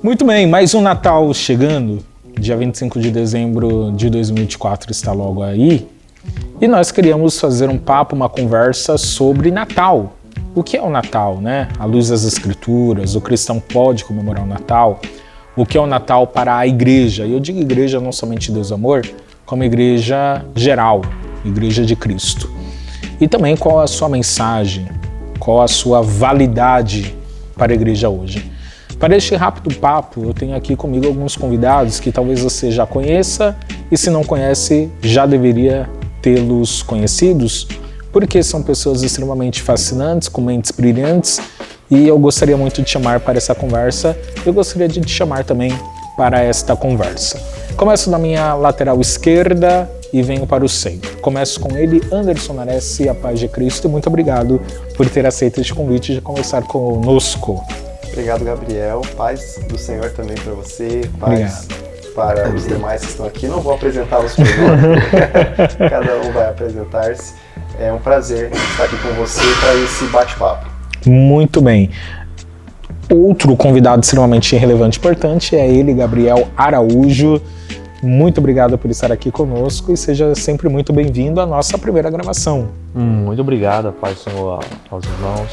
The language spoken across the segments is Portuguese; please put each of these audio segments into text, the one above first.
Muito bem, mais um Natal chegando. Dia 25 de dezembro de 2024 está logo aí. E nós queríamos fazer um papo, uma conversa sobre Natal. O que é o Natal, né? À luz das Escrituras, o cristão pode comemorar o Natal. O que é o Natal para a igreja? E eu digo igreja não somente Deus Amor, como igreja geral, igreja de Cristo. E também qual a sua mensagem, qual a sua validade para a igreja hoje. Para este rápido papo, eu tenho aqui comigo alguns convidados que talvez você já conheça e se não conhece, já deveria tê-los conhecidos, porque são pessoas extremamente fascinantes, com mentes brilhantes, e eu gostaria muito de chamar para essa conversa. Eu gostaria de te chamar também para esta conversa. Começo na minha lateral esquerda e venho para o centro. Começo com ele, Anderson Nares, a paz de Cristo, e muito obrigado por ter aceito este convite de conversar conosco. Obrigado, Gabriel. Paz do Senhor também para você. Paz para os demais que estão aqui. Não vou apresentá-los por nome. Cada um vai apresentar-se. É um prazer estar aqui com você para esse bate-papo. Muito bem. Outro convidado extremamente relevante e importante é ele, Gabriel Araújo. Muito obrigado por estar aqui conosco e seja sempre muito bem-vindo à nossa primeira gravação. Muito obrigado, Pai do Senhor, aos irmãos.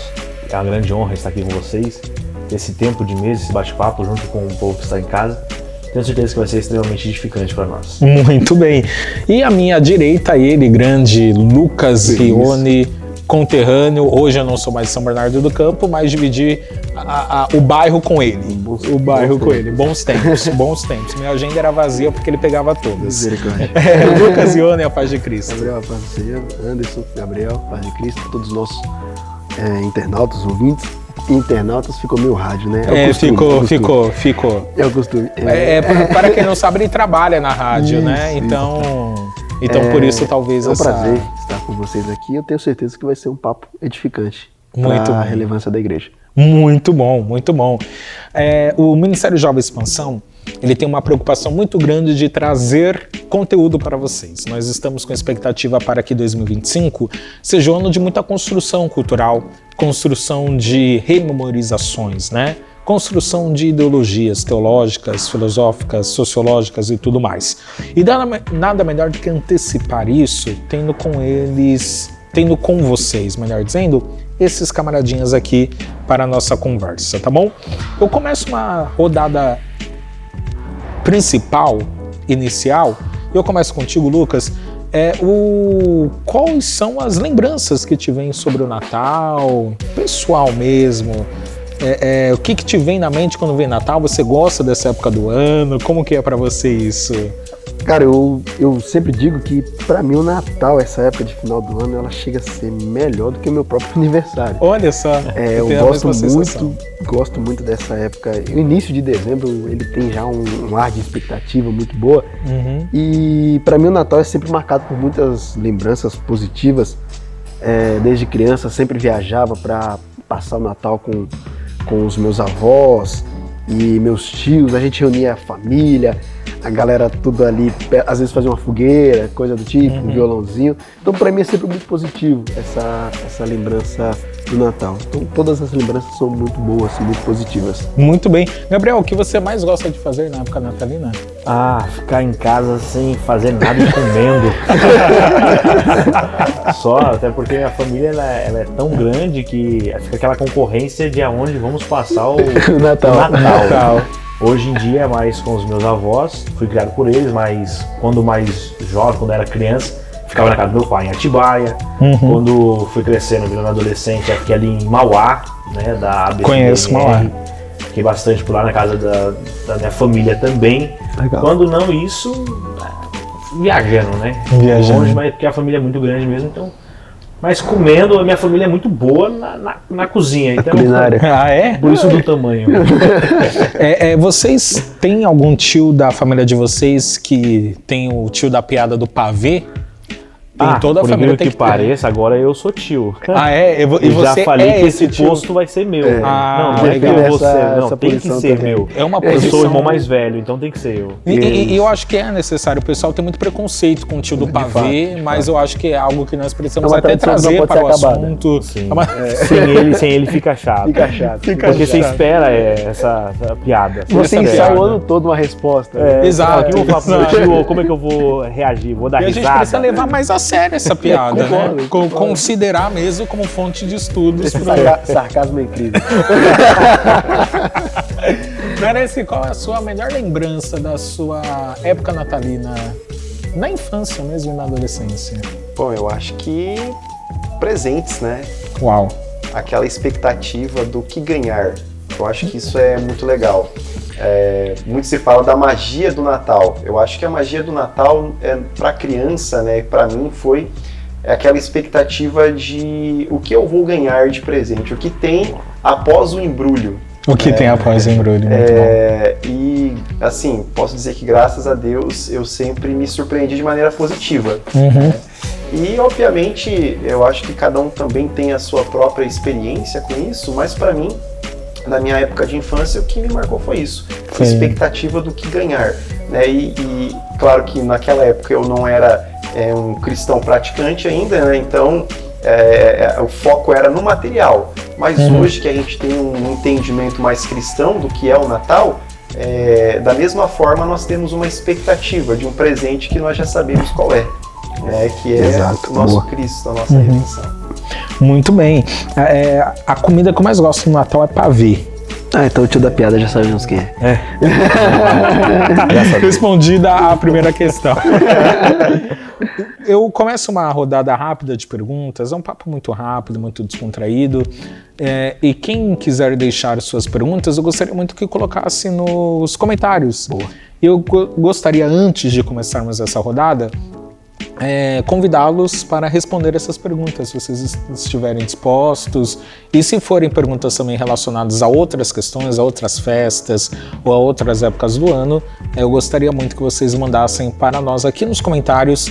É uma grande honra estar aqui com vocês. Esse tempo de mês, esse bate-papo junto com o povo que está em casa. Tenho certeza que vai ser extremamente edificante para nós. Muito bem. E à minha direita, ele, grande Lucas Rione, conterrâneo. Hoje eu não sou mais de São Bernardo do Campo, mas dividi o bairro com ele. Bons tempos, bons tempos. Minha agenda era vazia porque ele pegava todas. Misericórdia. Lucas Rione, a paz de Cristo. Gabriel, a paz do Senhor. Anderson, Gabriel, a paz de Cristo. Todos os nossos internautas, ouvintes. Internautas ficou meio rádio, né? Ficou. É o costume. Para quem não sabe, ele trabalha na rádio, isso, né? Então por isso talvez é um prazer estar com vocês aqui. Eu tenho certeza que vai ser um papo edificante para a relevância da igreja. Muito bom, muito bom. O Ministério Jovem Expansão, ele tem uma preocupação muito grande de trazer conteúdo para vocês. Nós estamos com expectativa para que 2025 seja um ano de muita construção cultural, construção de rememorizações, né? Construção de ideologias teológicas, filosóficas, sociológicas e tudo mais. E nada melhor do que antecipar isso, tendo com vocês, melhor dizendo, esses camaradinhas aqui para a nossa conversa, tá bom? Eu começo uma rodada principal, inicial. Eu começo contigo, Lucas. Quais são as lembranças que te vêm sobre o Natal, pessoal mesmo? O que te vem na mente quando vem Natal? Você gosta dessa época do ano? Como que é pra você isso? Cara, eu sempre digo que pra mim o Natal, essa época de final do ano, ela chega a ser melhor do que o meu próprio aniversário. Olha só, eu gosto muito dessa época. O início de dezembro, ele tem já um ar de expectativa muito boa. Uhum. E pra mim o Natal é sempre marcado por muitas lembranças positivas. Desde criança sempre viajava pra passar o Natal com os meus avós e meus tios. A gente reunia a família, a galera tudo ali, às vezes fazia uma fogueira, coisa do tipo, um violãozinho. Então pra mim é sempre muito positivo essa lembrança do Natal. Então todas as lembranças são muito boas, muito positivas. Muito bem. Gabriel, o que você mais gosta de fazer na época natalina? Ficar em casa sem fazer nada e comendo. Só, até porque a família ela é tão grande que fica aquela concorrência de aonde vamos passar o Natal. Hoje em dia é mais com os meus avós, fui criado por eles, mas quando mais jovem, quando era criança, ficava na casa do meu pai em Atibaia. Quando fui crescendo, virando adolescente, aqui ali em Mauá, né, da ABCDR. Conheço Mauá. Fiquei bastante por lá na casa da minha família também. Legal. Quando não isso, viajando, né? Longe, mas porque a família é muito grande mesmo, então... Mas comendo, a minha família é muito boa na cozinha. Então, culinária. Por isso do tamanho. Vocês têm algum tio da família de vocês que tem o tio da piada do pavê? toda a família tem que pareça, agora eu sou tio. É? E você já falei que esse tio? posto vai ser meu. Não é que você. Tem que ser também. meu. É uma Eu posição... sou o irmão mais velho, então tem que ser eu. E eu acho que é necessário. O pessoal tem muito preconceito com o tio do pavê, mas eu acho que é algo que nós precisamos até trazer para o assunto. Sim. Sem ele fica chato. Porque você espera essa piada. Você ensaia o ano todo uma resposta. Exato. O que eu vou falar pro meu tio? Como é que eu vou reagir? Vou dar risada? E a gente precisa levar mais a sério essa piada, né? Considerar mesmo como fonte de estudos. Sarcasmo é incrível. Merece, qual é a sua melhor lembrança da sua época natalina? Na infância mesmo e na adolescência? Bom, eu acho que presentes, né? Uau. Aquela expectativa do que ganhar. Eu acho que isso é muito legal. Muito se fala da magia do Natal. Eu acho que a magia do Natal, para a criança, né, para mim, foi aquela expectativa de o que eu vou ganhar de presente, o que tem após o embrulho. O que tem após o embrulho, muito bom. E, assim, posso dizer que, graças a Deus, eu sempre me surpreendi de maneira positiva. E, obviamente, eu acho que cada um também tem a sua própria experiência com isso, mas, para mim, na minha época de infância, o que me marcou foi isso. A expectativa do que ganhar. Né? E, claro que naquela época eu não era um cristão praticante ainda, né? Então o foco era no material. Mas hoje que a gente tem um entendimento mais cristão do que é o Natal, da mesma forma nós temos uma expectativa de um presente que nós já sabemos qual é. Que é o nosso Cristo, a nossa redenção. Muito bem. A comida que eu mais gosto no Natal é pavê. Então o tio da piada já sabemos quem é. Respondida a primeira questão. Eu começo uma rodada rápida de perguntas, é um papo muito rápido, muito descontraído. E quem quiser deixar suas perguntas, eu gostaria muito que colocasse nos comentários. Boa. Eu gostaria, antes de começarmos essa rodada, convidá-los para responder essas perguntas, se vocês estiverem dispostos, e se forem perguntas também relacionadas a outras questões, a outras festas ou a outras épocas do ano, eu gostaria muito que vocês mandassem para nós aqui nos comentários,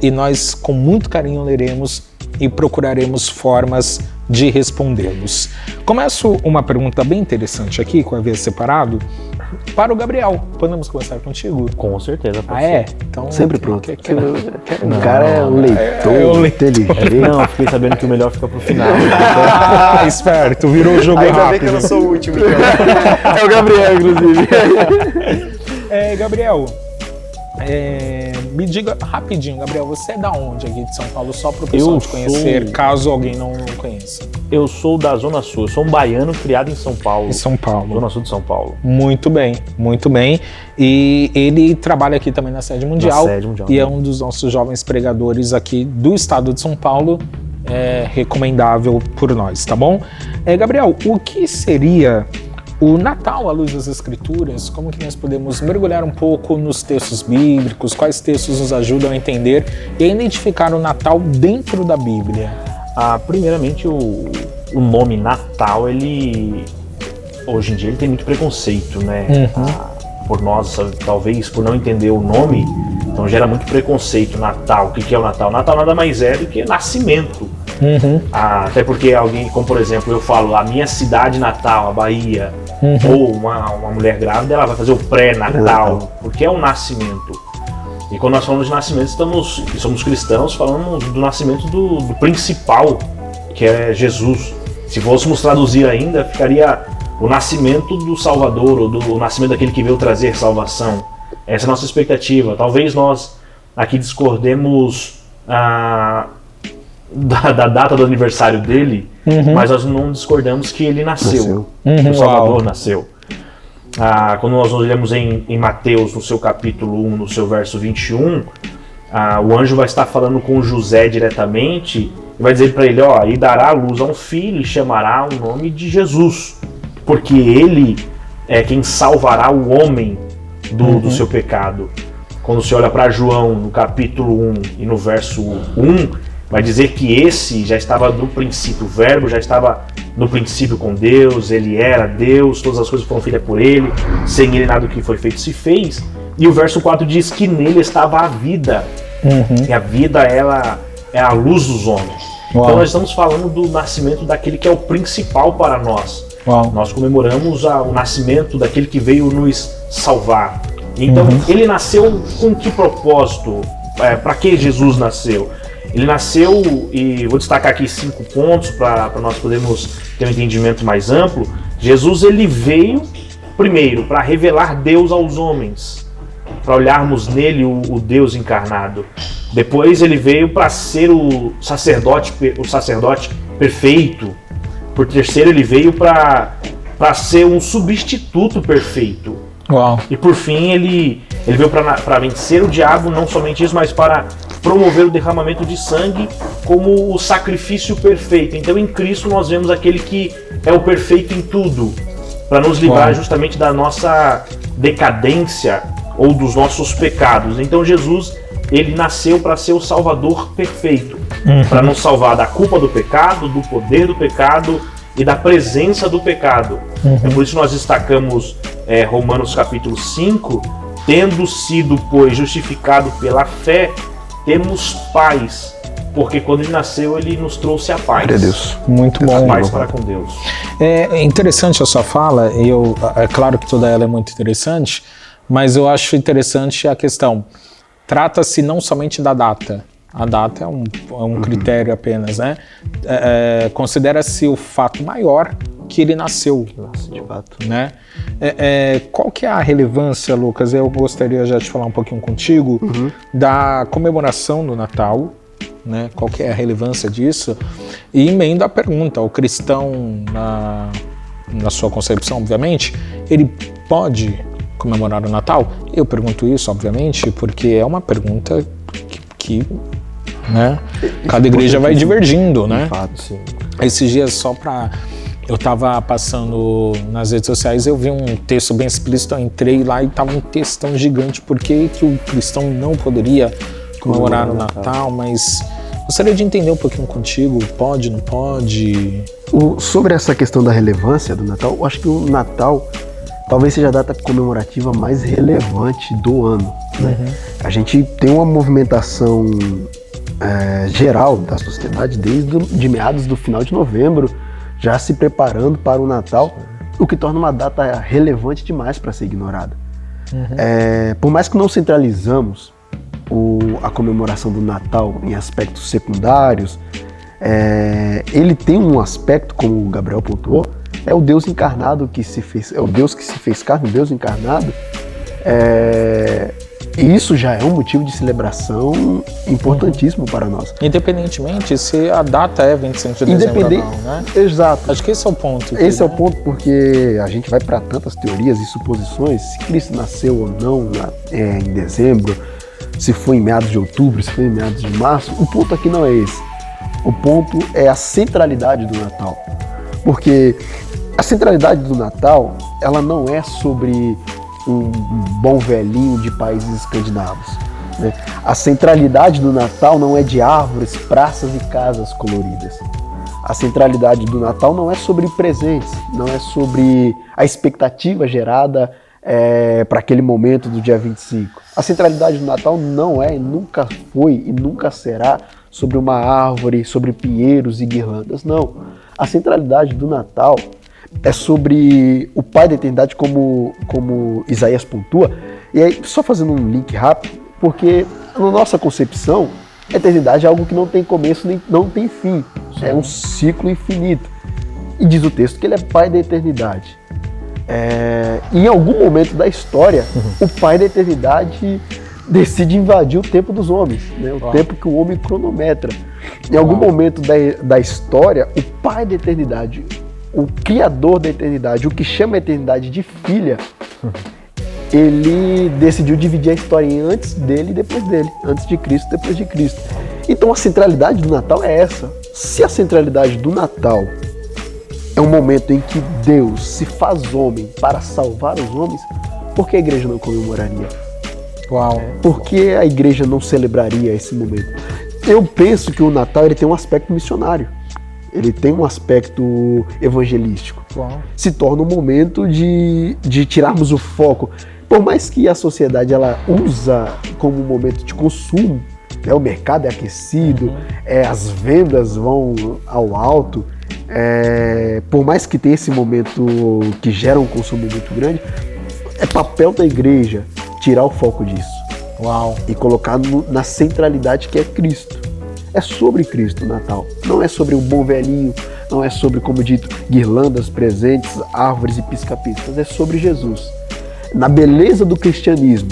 e nós com muito carinho leremos e procuraremos formas de respondê-los. Começo uma pergunta bem interessante aqui, que eu havia separado, para o Gabriel. Podemos começar contigo? Com certeza. Então, sempre pronto. O cara é um leitor inteligente. Não, fiquei sabendo que o melhor fica pro final. Esperto, virou o jogo Ainda rápido. bem que eu não sou o último, então. É o Gabriel, inclusive. Gabriel, me diga rapidinho, Gabriel, você é da onde aqui de São Paulo, só para o pessoal te conhecer, caso alguém não conheça? Eu sou da Zona Sul, eu sou um baiano criado em São Paulo. Em São Paulo. Zona Sul de São Paulo. Muito bem, muito bem. E ele trabalha aqui também na Sede Mundial. E é um dos nossos jovens pregadores aqui do estado de São Paulo, recomendável por nós, tá bom? Gabriel, o que seria o Natal à luz das Escrituras? Como que nós podemos mergulhar um pouco nos textos bíblicos? Quais textos nos ajudam a entender e a identificar o Natal dentro da Bíblia? Primeiramente, o nome Natal, ele hoje em dia ele tem muito preconceito, né? Por nós, talvez por não entender o nome, então gera muito preconceito. Natal, o que é o Natal? Natal nada mais é do que nascimento. Até porque alguém, como por exemplo, eu falo a minha cidade natal, a Bahia, ou uma mulher grávida, ela vai fazer o pré-natal, porque é um nascimento. E quando nós falamos de nascimento, somos cristãos, falamos do nascimento do principal, que é Jesus. Se fôssemos traduzir ainda, ficaria o nascimento do Salvador, ou do nascimento daquele que veio trazer salvação. Essa é a nossa expectativa. Talvez nós aqui discordemos da data do aniversário dele, mas nós não discordamos que ele nasceu. O Salvador nasceu. Quando nós olhamos em Mateus, no seu capítulo 1, no seu verso 21, o anjo vai estar falando com José diretamente e vai dizer para ele, e dará à luz a um filho e chamará o nome de Jesus, porque ele é quem salvará o homem do seu pecado. Quando você olha para João, no capítulo 1 e no verso 1, vai dizer que esse já estava no princípio, o verbo já estava no princípio com Deus, ele era Deus, todas as coisas foram feitas por ele, sem ele nada do que foi feito se fez. E o verso 4 diz que nele estava a vida, E a vida, ela é a luz dos homens. Uau. Então nós estamos falando do nascimento daquele que é o principal para nós. Uau. Nós comemoramos o nascimento daquele que veio nos salvar. Então, ele nasceu com que propósito? Para que Jesus nasceu? Ele nasceu, e vou destacar aqui 5 pontos para nós podermos ter um entendimento mais amplo. Jesus, ele veio, primeiro, para revelar Deus aos homens, para olharmos nele o Deus encarnado. Depois, ele veio para ser o sacerdote perfeito. Por terceiro, ele veio para ser um substituto perfeito. Uau. E por fim, ele veio para vencer o diabo, não somente isso, mas para promover o derramamento de sangue como o sacrifício perfeito. Então, em Cristo, nós vemos aquele que é o perfeito em tudo, para nos livrar justamente da nossa decadência ou dos nossos pecados. Então, Jesus, ele nasceu para ser o Salvador perfeito, para nos salvar da culpa do pecado, do poder do pecado e da presença do pecado. É por isso que nós destacamos Romanos capítulo 5, tendo sido, pois, justificado pela fé, temos paz, porque quando ele nasceu, ele nos trouxe a paz. Deus. Muito bom. A paz para com Deus. É interessante a sua fala, é claro que toda ela é muito interessante, mas eu acho interessante a questão. Trata-se não somente da data. A data é um critério apenas, né? Considera-se o fato maior que ele nasceu. Nossa, de fato. Né? Qual que é a relevância, Lucas? Eu gostaria já de falar um pouquinho contigo da comemoração do Natal, né? Qual que é a relevância disso? E emenda a pergunta, o cristão, na sua concepção, obviamente, ele pode comemorar o Natal? Eu pergunto isso, obviamente, porque é uma pergunta que né? Cada igreja vai divergindo, né? De fato, sim. Esses dias eu estava passando nas redes sociais, eu vi um texto bem explícito, eu entrei lá e estava um textão gigante, por que o cristão não poderia comemorar o Natal, mas gostaria de entender um pouquinho contigo, pode, não pode? Sobre essa questão da relevância do Natal, eu acho que o Natal talvez seja a data comemorativa mais relevante do ano, né? A gente tem uma movimentação geral da sociedade de meados do final de novembro, já se preparando para o Natal, o que torna uma data relevante demais para ser ignorada. Por mais que não centralizamos a comemoração do Natal em aspectos secundários, ele tem um aspecto, como o Gabriel pontuou, é o Deus encarnado que se fez, é o Deus que se fez carne, o Deus encarnado. E isso já é um motivo de celebração importantíssimo para nós. Independentemente se a data é 25 de dezembro ou não, né? Exato. Acho que esse é o ponto. Esse é o ponto, porque a gente vai para tantas teorias e suposições, se Cristo nasceu ou não em dezembro, se foi em meados de outubro, se foi em meados de março. O ponto aqui não é esse. O ponto é a centralidade do Natal. Porque a centralidade do Natal, ela não é sobre um bom velhinho de países escandinavos, né? A centralidade do Natal não é de árvores, praças e casas coloridas. A centralidade do Natal não é sobre presentes, não é sobre a expectativa gerada para aquele momento do dia 25. A centralidade do Natal não é, nunca foi e nunca será sobre uma árvore, sobre pinheiros e guirlandas, não. A centralidade do Natal é sobre o Pai da eternidade, como Isaías pontua. E aí, só fazendo um link rápido, porque na nossa concepção, a eternidade é algo que não tem começo nem não tem fim. É um ciclo infinito. E diz o texto que ele é Pai da eternidade. Em algum momento da história, o Pai da eternidade decide invadir o tempo dos homens, né? O tempo que o homem cronometra. Em algum momento da história, o Pai da eternidade, o Criador da eternidade, o que chama a eternidade de filha, ele decidiu dividir a história em antes dele e depois dele, antes de Cristo e depois de Cristo. Então a centralidade do Natal é essa. Se a centralidade do Natal é um momento em que Deus se faz homem para salvar os homens, por que a igreja não comemoraria? Uau. Por que a igreja não celebraria esse momento? Eu penso que o Natal ele tem um aspecto missionário. Ele tem um aspecto evangelístico. Uau. Se torna um momento de tirarmos o foco. Por mais que a sociedade ela usa como um momento de consumo, O mercado é aquecido, as vendas vão ao alto. Por mais que tenha esse momento que gera um consumo muito grande, é papel da igreja tirar o foco disso. Uau. E colocar na centralidade que é Cristo. É sobre Cristo o Natal. Não é sobre o bom velhinho, não é sobre, como dito, guirlandas, presentes, árvores e pisca-piscas. É sobre Jesus. Na beleza do cristianismo,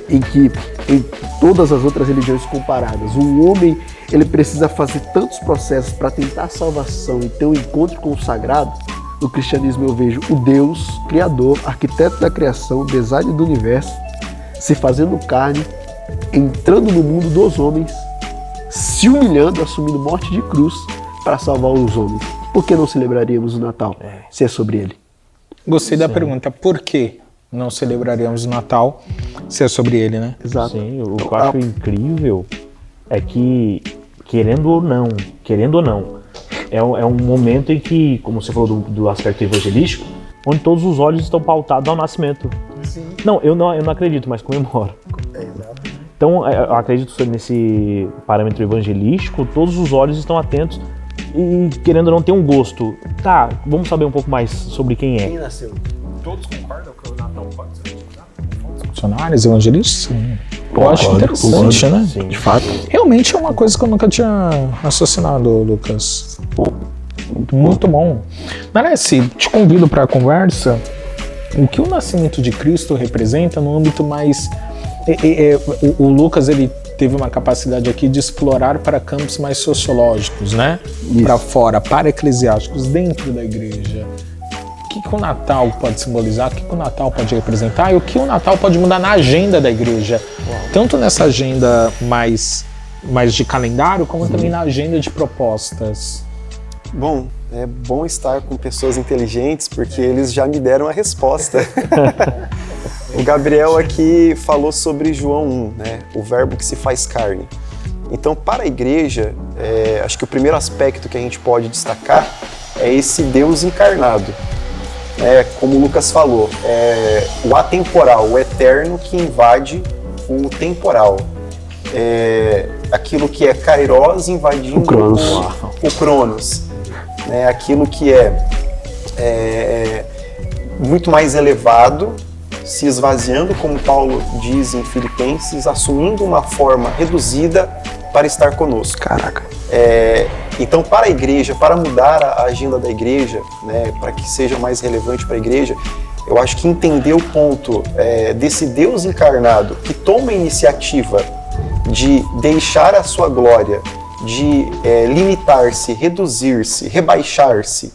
em que em todas as outras religiões comparadas, o homem ele precisa fazer tantos processos para tentar a salvação e ter um encontro com o sagrado. No cristianismo eu vejo o Deus, Criador, arquiteto da criação, designer do universo, se fazendo carne, entrando no mundo dos homens, se humilhando, assumindo morte de cruz para salvar os homens. Por que não celebraríamos o Natal se é sobre ele? Gostei da pergunta, por que não celebraríamos o Natal se é sobre ele, né? Exato. Sim, o que eu acho incrível é que, querendo ou não, é um momento em que, como você falou do aspecto evangelístico, onde todos os olhos estão pautados ao nascimento. Sim. Não, eu não acredito, mas comemoro. Então, eu acredito nesse parâmetro evangelístico, todos os olhos estão atentos e, querendo ou não, tem um gosto. Tá, vamos saber um pouco mais sobre quem é. Quem nasceu? Todos concordam que o Natal pode ser Funcionários evangelistas? Sim. Eu acho interessante, né? Sim. De fato. Realmente é uma coisa que eu nunca tinha raciocinado, Lucas. Muito bom. Nareci, te convido para a conversa. O que o nascimento de Cristo representa no âmbito mais... O Lucas, ele teve uma capacidade aqui de explorar para campos mais sociológicos, né? Para fora, para eclesiásticos, dentro da igreja. O que o Natal pode simbolizar? O que o Natal pode representar? E o que o Natal pode mudar na agenda da igreja? Tanto nessa agenda mais de calendário, como também na agenda de propostas. Bom, é bom estar com pessoas inteligentes, porque eles já me deram a resposta. O Gabriel aqui falou sobre João 1, né? O verbo que se faz carne. Então, para a igreja, acho que o primeiro aspecto que a gente pode destacar é esse Deus encarnado. Como o Lucas falou, o atemporal, o eterno que invade o temporal. Aquilo que é Kairos invadindo o Cronos. Aquilo que é muito mais elevado, se esvaziando, como Paulo diz em Filipenses, assumindo uma forma reduzida para estar conosco. Caraca. Então, para a igreja, para mudar a agenda da igreja, né, para que seja mais relevante para a igreja, eu acho que entender o ponto desse Deus encarnado que toma a iniciativa de deixar a sua glória, de limitar-se, reduzir-se, rebaixar-se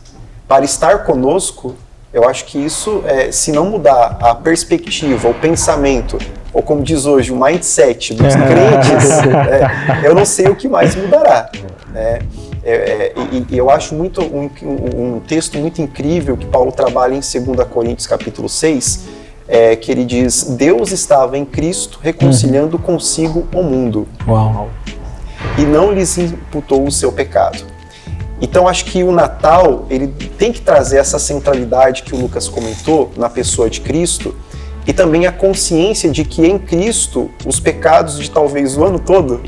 para estar conosco, eu acho que isso, se não mudar a perspectiva, o pensamento, ou como diz hoje, o mindset dos crentes, eu não sei o que mais mudará. E eu acho muito um texto muito incrível que Paulo trabalha em 2 Coríntios capítulo 6, que ele diz: Deus estava em Cristo reconciliando consigo o mundo. Uau. E não lhes imputou o seu pecado. Então acho que o Natal ele tem que trazer essa centralidade que o Lucas comentou na pessoa de Cristo, e também a consciência de que em Cristo os pecados de talvez o ano todo,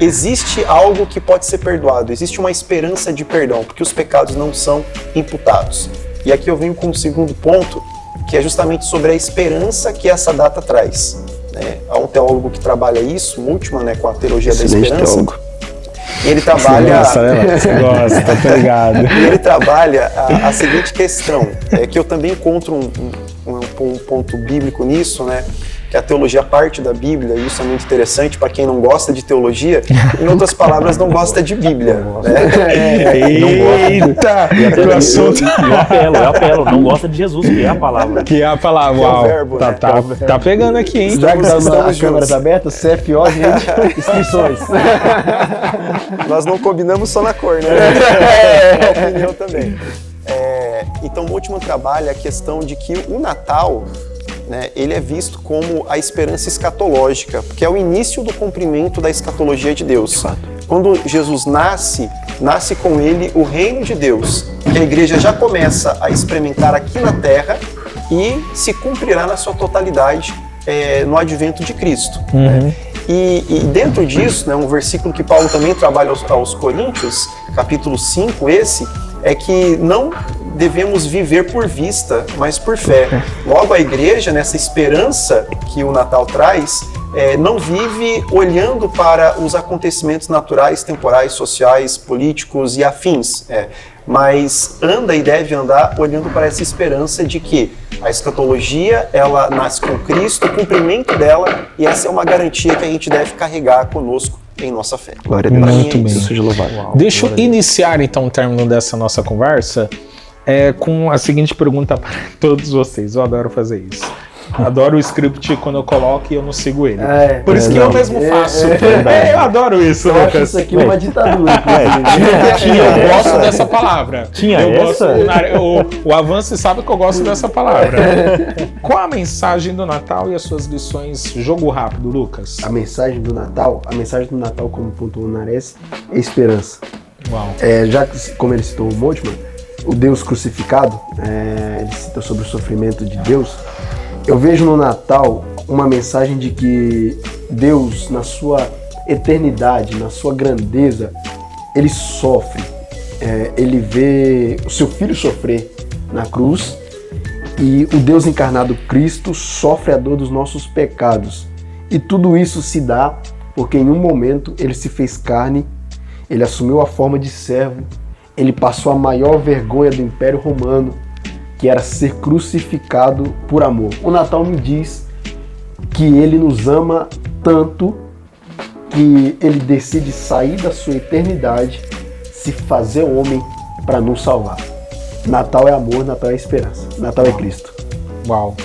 existe algo que pode ser perdoado, existe uma esperança de perdão, porque os pecados não são imputados. E aqui eu venho com o segundo ponto, que é justamente sobre a esperança que essa data traz. Há um teólogo que trabalha isso, Multman, com a teologia da esperança. Teólogo. E ele trabalha... Você gosta, tá ligado. E ele trabalha a seguinte questão, que eu também encontro um ponto bíblico nisso, né? Que a teologia parte da Bíblia, e isso é muito interessante para quem não gosta de teologia, em outras palavras, não gosta de Bíblia. Eita! Eu apelo, não gosta de Jesus, que é a palavra. Que é a palavra, uau. Verbo, tá pegando aqui, hein? As câmeras abertas, CFO, gente, inscrições. Nós não combinamos só na cor, né? É a opinião também. Então, o último trabalho é a questão de que o Natal, ele é visto como a esperança escatológica, porque é o início do cumprimento da escatologia de Deus. De fato. Quando Jesus nasce com ele o reino de Deus, que a igreja já começa a experimentar aqui na terra e se cumprirá na sua totalidade no advento de Cristo. E dentro disso, né, um versículo que Paulo também trabalha aos Coríntios, capítulo 5, é que não devemos viver por vista, mas por fé. Logo, a igreja, nessa esperança que o Natal traz, não vive olhando para os acontecimentos naturais, temporais, sociais, políticos e afins, mas anda e deve andar olhando para essa esperança de que a escatologia, ela nasce com Cristo, o cumprimento dela, e essa é uma garantia que a gente deve carregar conosco em nossa fé. Glória a Deus. Muito bem. Seja louvado. Deixa eu iniciar então o término dessa nossa conversa com a seguinte pergunta para todos vocês. Eu adoro fazer isso. Adoro o script quando eu coloco e eu não sigo ele. Por isso que eu mesmo faço. Eu adoro isso, eu acho Lucas. isso aqui uma ditadura. Eu gosto dessa palavra. Essa? O Avance sabe que eu gosto dessa palavra. Qual a mensagem do Natal e as suas lições? Jogo rápido, Lucas. A mensagem do Natal, como pontuou o Nares, é esperança. Uau. Já que, como ele citou o Moltmann, o Deus crucificado, ele cita sobre o sofrimento de Deus. Eu vejo no Natal uma mensagem de que Deus, na sua eternidade, na sua grandeza, ele sofre. Ele vê o seu filho sofrer na cruz, e o Deus encarnado, Cristo, sofre a dor dos nossos pecados. E tudo isso se dá porque em um momento ele se fez carne, ele assumiu a forma de servo, ele passou a maior vergonha do Império Romano, que era ser crucificado por amor. O Natal me diz que ele nos ama tanto que ele decide sair da sua eternidade, se fazer homem para nos salvar. Natal é amor, Natal é esperança, Natal é Cristo. Uau.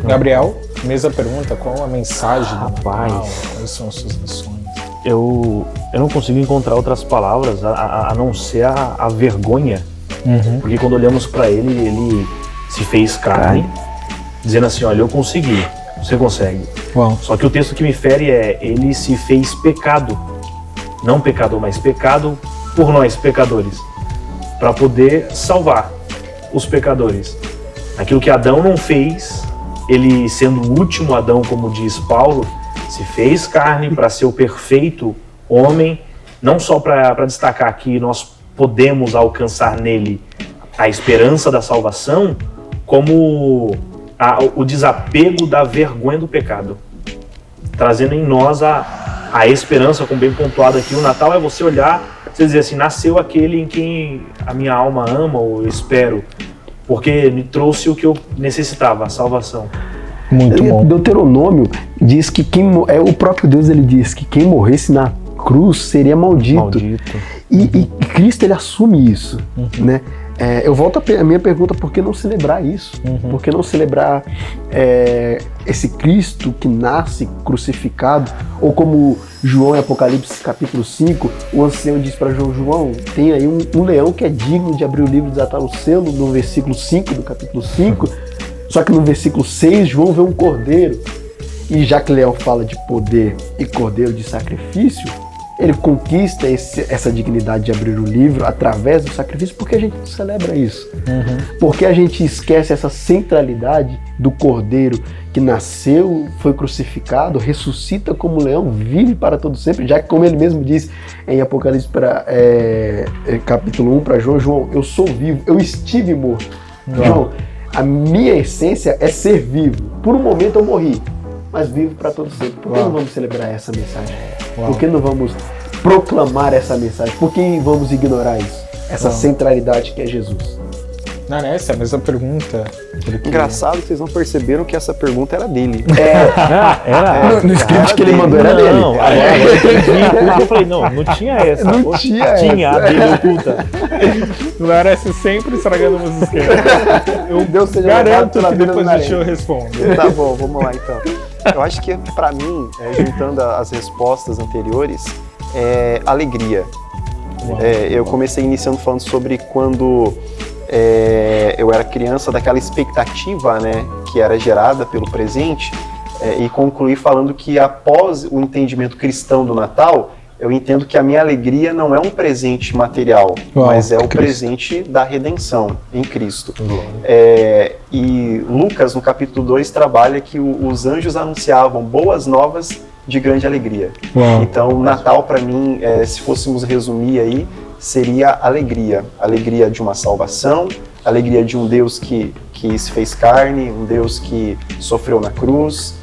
Gabriel, mesma pergunta, qual a mensagem do Rapaz. Natal? Quais são as suas lições? Eu não consigo encontrar outras palavras a não ser a vergonha. Porque quando olhamos para ele se fez carne, dizendo assim, olha, eu consegui, você consegue. Uau. Só que o texto que me fere ele se fez pecado, não pecador, mas pecado por nós, pecadores, para poder salvar os pecadores. Aquilo que Adão não fez, ele sendo o último Adão, como diz Paulo, se fez carne para ser o perfeito homem, não só para destacar que nós podemos alcançar nele a esperança da salvação, como o desapego da vergonha do pecado, trazendo em nós a esperança, como bem pontuado aqui. O Natal é você olhar, você dizer assim, nasceu aquele em quem a minha alma ama, ou eu espero, porque me trouxe o que eu necessitava, a salvação. Muito bom. Deuteronômio diz que o próprio Deus, ele diz que quem morresse na cruz seria maldito. E Cristo, ele assume isso, né? Eu volto à minha pergunta, por que não celebrar isso? Por que não celebrar esse Cristo que nasce crucificado? Ou como João em Apocalipse capítulo 5, o ancião diz para João, tem aí um leão que é digno de abrir o livro e desatar o selo, no versículo 5 do capítulo 5, só que no versículo 6, João vê um cordeiro. E já que Leão fala de poder e cordeiro de sacrifício, ele conquista essa dignidade de abrir o livro através do sacrifício. Por que a gente não celebra isso? Porque a gente esquece essa centralidade do cordeiro que nasceu, foi crucificado, ressuscita como leão, vive para todo sempre, já que, como ele mesmo diz em Apocalipse capítulo 1 para João, eu sou vivo, eu estive morto. João, a minha essência é ser vivo. Por um momento eu morri, mas vivo para todo sempre. Por que não vamos celebrar essa mensagem? Por que não vamos proclamar essa mensagem? Por que vamos ignorar isso? Essa centralidade que é Jesus. Não, essa é a mesma pergunta. Engraçado que vocês não perceberam que essa pergunta era dele. Era. No script que ele mandou era dele. Não, agora eu entendi. Eu falei, não tinha essa. Não tinha Tinha a dele oculta. Larece sempre estragando meus esquemas. Eu garanto que depois do show eu respondo. Tá bom, vamos lá então. Eu acho que para mim, juntando as respostas anteriores, é alegria. Eu comecei iniciando falando sobre quando eu era criança, daquela expectativa, né, que era gerada pelo presente, e concluí falando que após o entendimento cristão do Natal, eu entendo que a minha alegria não é um presente material, mas é o presente da redenção em Cristo. E Lucas, no capítulo 2, trabalha que os anjos anunciavam boas novas de grande alegria. Uau. Então, Natal para mim, se fôssemos resumir aí, seria alegria. Alegria de uma salvação, alegria de um Deus que se fez carne, um Deus que sofreu na cruz,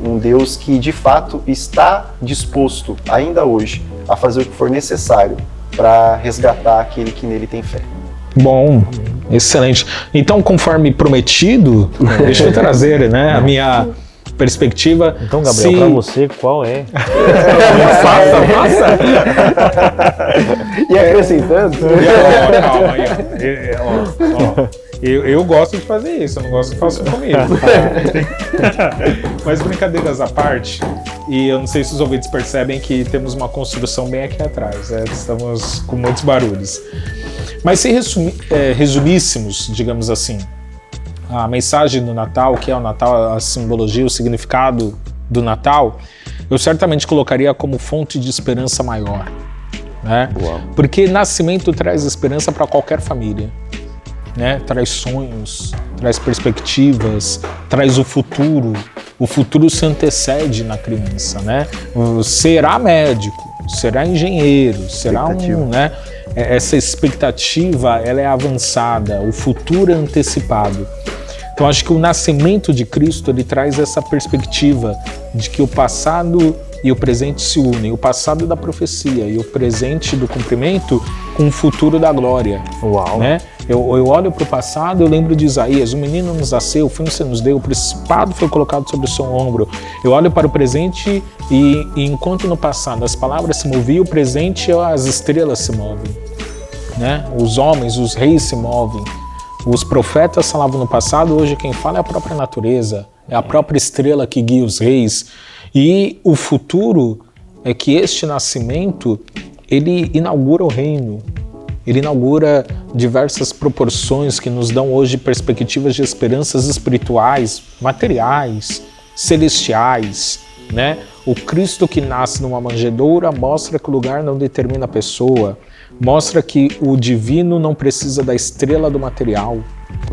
um Deus que de fato está disposto, ainda hoje, a fazer o que for necessário para resgatar aquele que nele tem fé. Bom, excelente. Então, conforme prometido, deixa eu trazer, né, a minha perspectiva. Então, Gabriel, para você, qual é? Faça! E acrescentando? Calma aí, ó. Eu gosto de fazer isso, eu não gosto de fazer comigo. Mas brincadeiras à parte, e eu não sei se os ouvintes percebem que temos uma construção bem aqui atrás, estamos com muitos barulhos. Mas se resumíssemos, digamos assim, a mensagem do Natal, que é o Natal, a simbologia, o significado do Natal, eu certamente colocaria como fonte de esperança maior, né? Uau. Porque nascimento traz esperança para qualquer família, né? Traz sonhos, traz perspectivas, traz o futuro se antecede na criança, né? Será médico, será engenheiro, será né? Essa expectativa, ela é avançada, o futuro é antecipado. Então acho que o nascimento de Cristo, ele traz essa perspectiva de que o passado e o presente se unem, o passado da profecia e o presente do cumprimento com o futuro da glória. Uau! Né? Eu olho para o passado, eu lembro de Isaías, o menino nos nasceu, o filho se nos deu, o principado foi colocado sobre o seu ombro. Eu olho para o presente e enquanto no passado as palavras se moviam, o presente as estrelas se movem. Né? Os homens, os reis se movem. Os profetas falavam no passado, hoje quem fala é a própria natureza, é a própria estrela que guia os reis. E o futuro é que este nascimento, ele inaugura o reino, ele inaugura diversas proporções que nos dão hoje perspectivas de esperanças espirituais, materiais, celestiais, né? O Cristo que nasce numa manjedoura mostra que o lugar não determina a pessoa, mostra que o divino não precisa da estrela do material,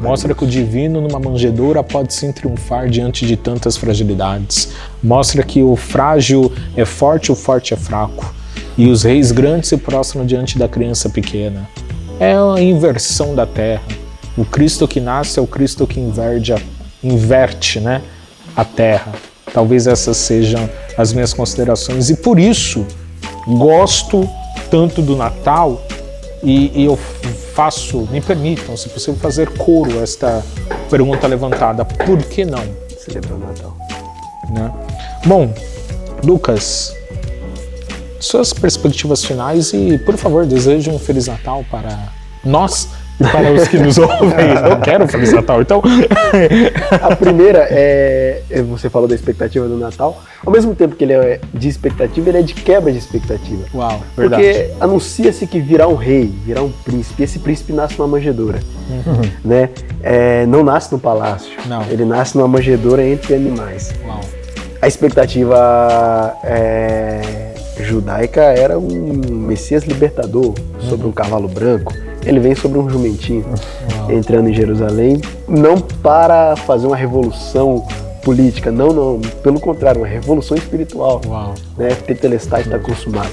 mostra que o divino numa manjedoura pode sim triunfar diante de tantas fragilidades, mostra que o frágil é forte, o forte é fraco, e os reis grandes se prostram diante da criança pequena. É a inversão da terra. O Cristo que nasce é o Cristo que inverte, né, a terra. Talvez essas sejam as minhas considerações, e por isso gosto tanto do Natal, e eu faço, me permitam, se possível, fazer coro a esta pergunta levantada: por que não celebrar o Natal? Né? Bom, Lucas, suas perspectivas finais e, por favor, deseje um Feliz Natal para nós e para os que nos ouvem. Eu quero um Feliz Natal, então. A primeira você falou da expectativa do Natal. Ao mesmo tempo que ele é de expectativa, ele é de quebra de expectativa. Uau, verdade. Porque anuncia-se que virá um rei, virá um príncipe. Esse príncipe nasce numa manjedoura, né? Não nasce no palácio. Não. Ele nasce numa manjedoura entre animais. Uau. A expectativa judaica era um Messias libertador sobre um cavalo branco. Ele vem sobre um jumentinho, entrando em Jerusalém, não para fazer uma revolução política, não, pelo contrário, uma revolução espiritual. Né? Tetelestai está consumado.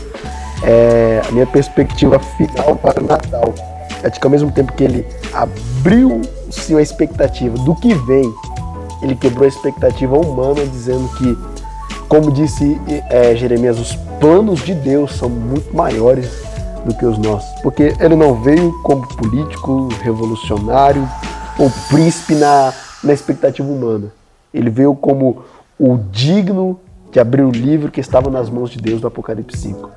A minha perspectiva final para o Natal é de que ao mesmo tempo que ele abriu-se a expectativa do que vem, ele quebrou a expectativa humana, dizendo que, como disse Jeremias, os planos de Deus são muito maiores do que os nossos, porque ele não veio como político, revolucionário ou príncipe na expectativa humana. Ele veio como o digno de abrir o livro que estava nas mãos de Deus do Apocalipse 5.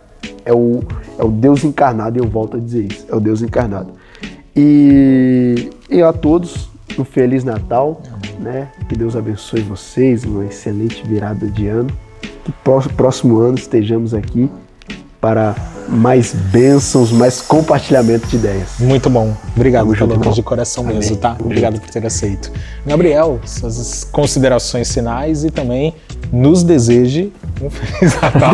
É o Deus encarnado, e eu volto a dizer isso, é o Deus encarnado. E a todos, um Feliz Natal, né? Que Deus abençoe vocês, uma excelente virada de ano, que próximo ano estejamos aqui para mais bênçãos, mais compartilhamento de ideias. Muito bom. Obrigado, Lucas, de coração. Amém. Mesmo, tá? Obrigado por ter aceito. Gabriel, suas considerações finais e também nos deseje um Feliz Natal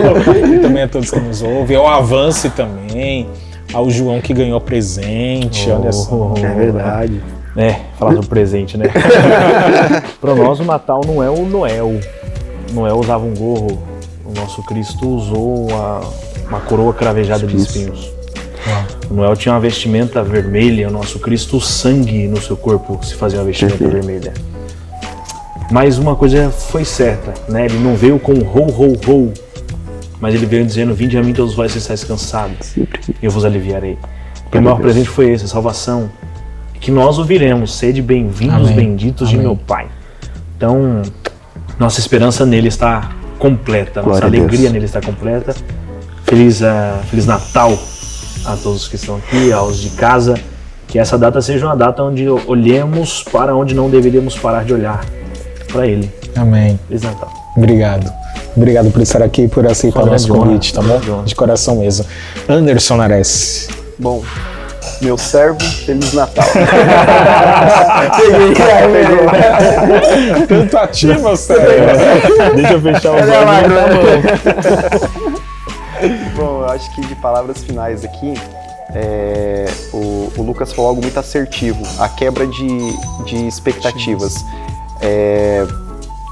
e também a todos que nos ouvem, ao Avance também, ao João que ganhou presente, olha só. É verdade. Falar do presente, né? Para nós o Natal não é o Noel. Noel usava um gorro o nosso Cristo usou uma coroa cravejada de espinhos. O Noel tinha uma vestimenta vermelha, o nosso Cristo, o sangue no seu corpo se fazia uma vestimenta vermelha. Mas uma coisa foi certa, né? Ele não veio com ho, ho, ho, mas ele veio dizendo: vinde a mim todos vós que estáis cansados, eu vos aliviarei. O maior presente foi esse, a salvação, que nós ouviremos: sede bem-vindos, benditos de meu Pai. Então, nossa esperança nele está completa, nossa alegria nele está completa. Feliz Natal a todos que estão aqui, aos de casa. Que essa data seja uma data onde olhemos para onde não deveríamos parar de olhar, para ele. Amém. Feliz Natal. Obrigado por estar aqui, por aceitar o nosso convite, tá bom? De coração mesmo. Anderson Nares. Bom, meu servo, Feliz Natal. Tentativa, sério. Deixa eu fechar o olhos. Bom, eu acho que de palavras finais aqui, o Lucas falou algo muito assertivo, a quebra de expectativas.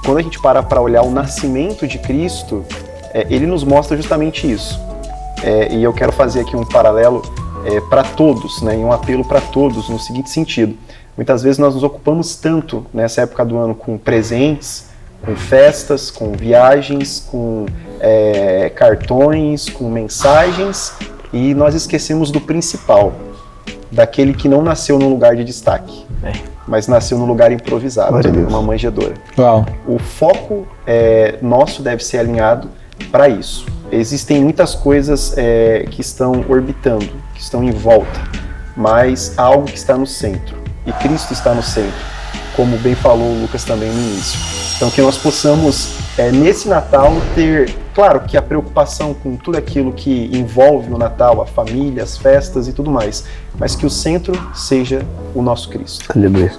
Quando a gente para olhar o nascimento de Cristo, ele nos mostra justamente isso. E eu quero fazer aqui um paralelo para todos, né, e um apelo para todos no seguinte sentido. Muitas vezes nós nos ocupamos tanto nessa época do ano com presentes, com festas, com viagens, com cartões, com mensagens, e nós esquecemos do principal, daquele que não nasceu num lugar de destaque, mas nasceu num lugar improvisado, uma manjedoura. Uau. O foco nosso deve ser alinhado para isso. Existem muitas coisas que estão orbitando, que estão em volta, mas há algo que está no centro, e Cristo está no centro, como bem falou o Lucas também no início. Então que nós possamos, nesse Natal, ter, claro que a preocupação com tudo aquilo que envolve o Natal, a família, as festas e tudo mais, mas que o centro seja o nosso Cristo. Aleluia.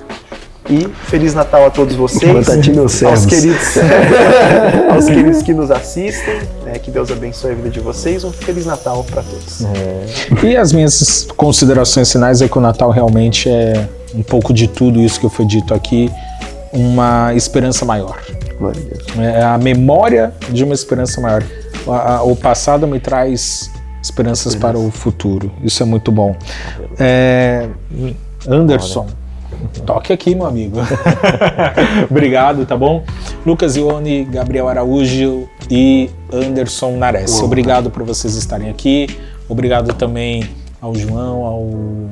E Feliz Natal a todos vocês, aos queridos que nos assistem, que Deus abençoe a vida de vocês, um Feliz Natal para todos. E as minhas considerações finais é que o Natal realmente é um pouco de tudo isso que foi dito aqui, uma esperança maior. Glória a Deus. É a memória de uma esperança maior. O passado me traz esperanças para o futuro. Isso é muito bom. Anderson, toque aqui, meu amigo. Obrigado, tá bom? Lucas Ione, Gabriel Araújo e Anderson Nares. Obrigado por vocês estarem aqui. Obrigado também ao João, ao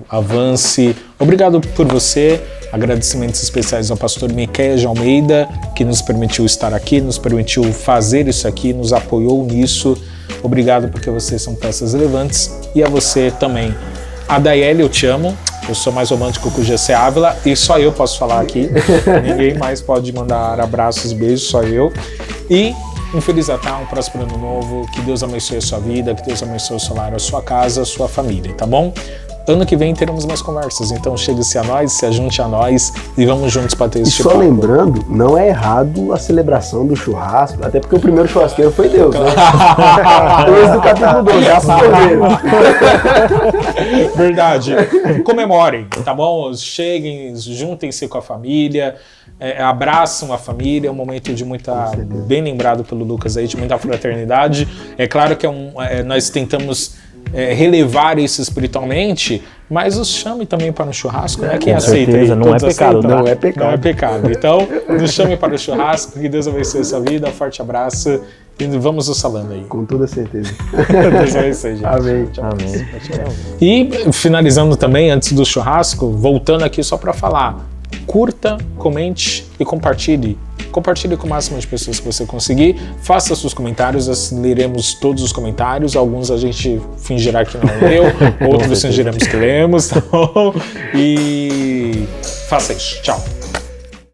Avance. Obrigado por você. Agradecimentos especiais ao pastor Miquel de Almeida, que nos permitiu estar aqui, nos permitiu fazer isso aqui, nos apoiou nisso. Obrigado porque vocês são peças relevantes. E a você também. A Daiele, eu te amo. Eu sou mais romântico que o GC Ávila e só eu posso falar aqui. Ninguém mais pode mandar abraços, beijos, só eu. E um Feliz Natal, um próspero ano novo. Que Deus abençoe a sua vida, que Deus abençoe o seu lar, a sua casa, a sua família, tá bom? Ano que vem teremos mais conversas, então chegue-se a nós, se ajunte a nós e vamos juntos bater esse papo. E só lembrando, não é errado a celebração do churrasco, até porque o primeiro churrasqueiro foi Deus, né? Desde o capítulo 2, já Verdade. Comemorem, tá bom? Cheguem, juntem-se com a família, abraçam a família, é um momento de muita, bem lembrado pelo Lucas aí, de muita fraternidade. É claro que nós tentamos relevar isso espiritualmente, mas os chame também para um churrasco, né? Quem aceita? Certeza, não é pecado, aceitam, não é pecado. Não é pecado. Então, nos chame para o churrasco, que Deus abençoe a sua vida, forte abraço e vamos nos falando aí. Com toda certeza. Deus abençoe, gente. Amém. Amém. E finalizando também, antes do churrasco, voltando aqui só para falar, curta, comente e compartilhe. Compartilhe com o máximo de pessoas que você conseguir. Faça seus comentários, nós leremos todos os comentários. Alguns a gente fingirá que não leu, outros fingiremos que lemos. Tá bom? E faça isso. Tchau.